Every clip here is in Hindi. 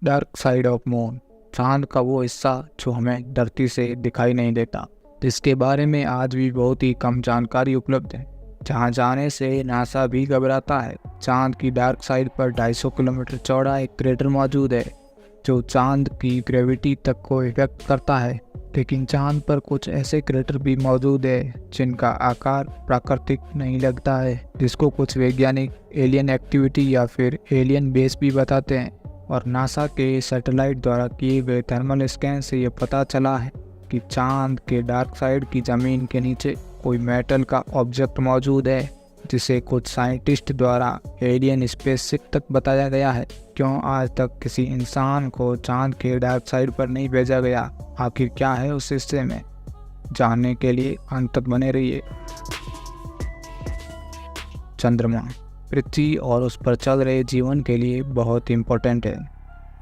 डार्क साइड ऑफ मून, चांद का वो हिस्सा जो हमें धरती से दिखाई नहीं देता, जिसके बारे में आज भी बहुत ही कम जानकारी उपलब्ध है। जहां जाने से नासा भी घबराता है। चांद की डार्क साइड पर 250 किलोमीटर चौड़ा एक क्रेटर मौजूद है जो चांद की ग्रेविटी तक को इफेक्ट करता है। लेकिन चांद पर कुछ ऐसे क्रेटर भी मौजूद है जिनका आकार प्राकृतिक नहीं लगता है, जिसको कुछ वैज्ञानिक एलियन एक्टिविटी या फिर एलियन बेस भी बताते हैं। और नासा के सैटेलाइट द्वारा किए गए थर्मल स्कैन से ये पता चला है कि चांद के डार्क साइड की ज़मीन के नीचे कोई मेटल का ऑब्जेक्ट मौजूद है, जिसे कुछ साइंटिस्ट द्वारा एलियन स्पेसशिप तक बताया गया है। क्यों आज तक किसी इंसान को चांद के डार्क साइड पर नहीं भेजा गया, आखिर क्या है उस हिस्से में, जानने के लिए अंत तक बने रहिए। चंद्रमा पृथ्वी और उस पर चल रहे जीवन के लिए बहुत इम्पोर्टेंट है।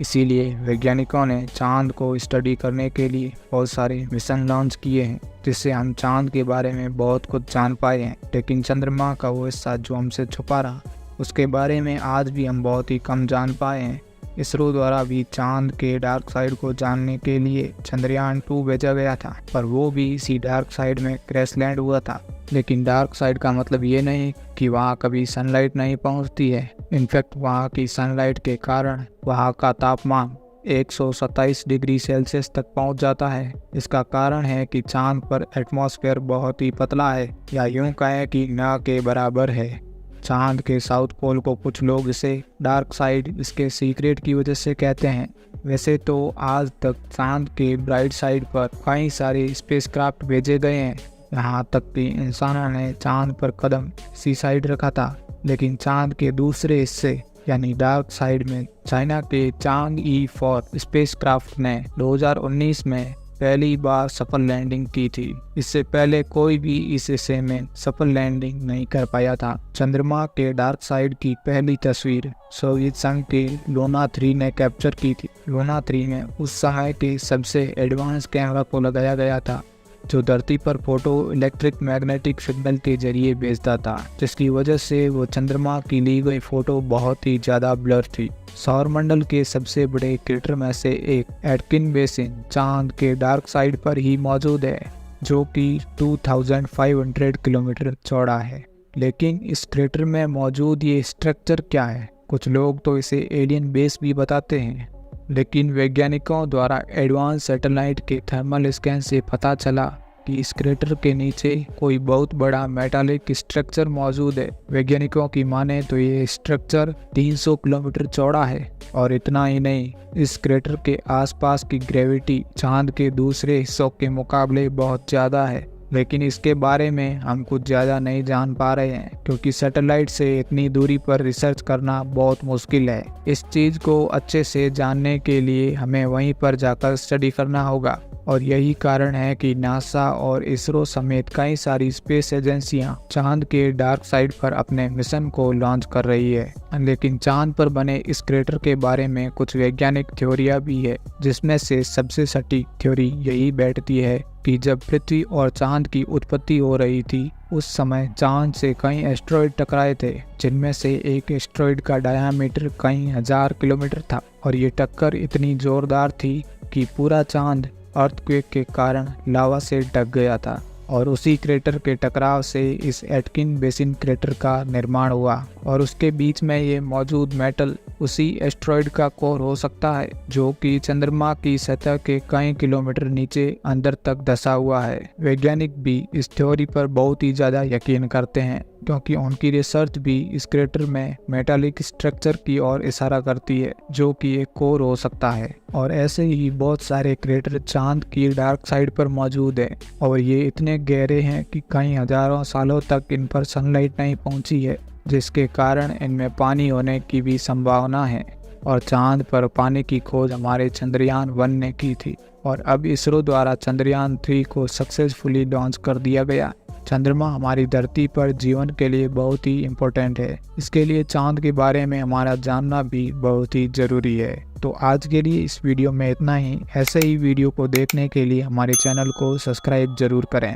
इसीलिए वैज्ञानिकों ने चांद को स्टडी करने के लिए बहुत सारे मिशन लॉन्च किए हैं, जिससे हम चांद के बारे में बहुत कुछ जान पाए हैं। लेकिन चंद्रमा का वो हिस्सा जो हमसे छुपा रहा, उसके बारे में आज भी हम बहुत ही कम जान पाए हैं। इसरो द्वारा भी चांद के डार्क साइड को जानने के लिए चंद्रयान 2 भेजा गया था, पर वो भी इसी डार्क साइड में क्रैश लैंड हुआ था। लेकिन डार्क साइड का मतलब ये नहीं कि वहाँ कभी सनलाइट नहीं पहुँचती है। इनफैक्ट वहाँ की सनलाइट के कारण वहाँ का तापमान 127 डिग्री सेल्सियस तक पहुँच जाता है। इसका कारण है कि चांद पर एटमॉस्फेयर बहुत ही पतला है, या यूँ कहें कि न के बराबर है। चांद के साउथ पोल को कुछ लोग इसे डार्क साइड इसके सीक्रेट की वजह से कहते हैं। वैसे तो आज तक चांद के ब्राइट साइड पर कई सारे स्पेसक्राफ्ट भेजे गए हैं, यहाँ तक कि इंसानों ने चांद पर कदम इसी साइड रखा था। लेकिन चांद के दूसरे हिस्से यानी डार्क साइड में चाइना के चांग-ई-4 स्पेसक्राफ्ट ने 2019 में पहली बार सफल लैंडिंग की थी। इससे पहले कोई भी इस हिस्से में सफल लैंडिंग नहीं कर पाया था। चंद्रमा के डार्क साइड की पहली तस्वीर सोवियत संघ के लूना 3 ने कैप्चर की थी। लूना 3 में उस समय के सबसे एडवांस कैमरा को लगाया गया था, जो धरती पर फोटो इलेक्ट्रिक मैग्नेटिक सिग्नल के जरिए भेजता था, जिसकी वजह से वो चंद्रमा की ली गई फोटो बहुत ही ज़्यादा ब्लर थी। सौरमंडल के सबसे बड़े क्रेटर में से एक एटकिन बेसिन चांद के डार्क साइड पर ही मौजूद है, जो कि 2500 किलोमीटर चौड़ा है। लेकिन इस क्रेटर में मौजूद ये स्ट्रक्चर क्या है? कुछ लोग तो इसे एलियन बेस भी बताते हैं, लेकिन वैज्ञानिकों द्वारा एडवांस सैटेलाइट के थर्मल स्कैन से पता चला कि इस क्रेटर के नीचे कोई बहुत बड़ा मेटालिक स्ट्रक्चर मौजूद है। वैज्ञानिकों की माने तो ये स्ट्रक्चर 300 किलोमीटर चौड़ा है। और इतना ही नहीं, इस क्रेटर के आसपास की ग्रेविटी चांद के दूसरे हिस्सों के मुकाबले बहुत ज़्यादा है। लेकिन इसके बारे में हम कुछ ज़्यादा नहीं जान पा रहे हैं, क्योंकि सैटेलाइट से इतनी दूरी पर रिसर्च करना बहुत मुश्किल है। इस चीज़ को अच्छे से जानने के लिए हमें वहीं पर जाकर स्टडी करना होगा। और यही कारण है कि नासा और इसरो समेत कई सारी स्पेस एजेंसियां चांद के डार्क साइड पर अपने मिशन को लॉन्च कर रही है। लेकिन चांद पर बने इस क्रेटर के बारे में कुछ वैज्ञानिक थ्योरियां भी है, जिसमें से सबसे सटीक थ्योरी यही बैठती है कि जब पृथ्वी और चांद की उत्पत्ति हो रही थी, उस समय चांद से कई एस्ट्रॉयड टकराए थे, जिनमें से एक एस्ट्रॉयड का डायामीटर कई हजार किलोमीटर था। और ये टक्कर इतनी जोरदार थी कि पूरा चांद अर्थक्वेक के कारण लावा से ढक गया था। और उसी क्रेटर के टकराव से इस एटकिन बेसिन क्रेटर का निर्माण हुआ। और उसके बीच में ये मौजूद मेटल उसी एस्ट्रॉयड का कोर हो सकता है, जो कि चंद्रमा की सतह के कई किलोमीटर नीचे अंदर तक धंसा हुआ है। वैज्ञानिक भी इस थ्योरी पर बहुत ही ज़्यादा यकीन करते हैं, क्योंकि उनकी रिसर्च भी इस क्रेटर में मेटालिक स्ट्रक्चर की ओर इशारा करती है, जो कि एक कोर हो सकता है। और ऐसे ही बहुत सारे क्रेटर चांद की डार्क साइड पर मौजूद है, और ये इतने गहरे हैं कि कई हजारों सालों तक इन पर सनलाइट नहीं पहुंची है, जिसके कारण इनमें पानी होने की भी संभावना है। और चांद पर पानी की खोज हमारे चंद्रयान 1 ने की थी, और अब इसरो द्वारा चंद्रयान 3 को सक्सेसफुली लॉन्च कर दिया गया। चंद्रमा हमारी धरती पर जीवन के लिए बहुत ही इम्पोर्टेंट है। इसके लिए चांद के बारे में हमारा जानना भी बहुत ही ज़रूरी है। तो आज के लिए इस वीडियो में इतना ही। ऐसे ही वीडियो को देखने के लिए हमारे चैनल को सब्सक्राइब जरूर करें।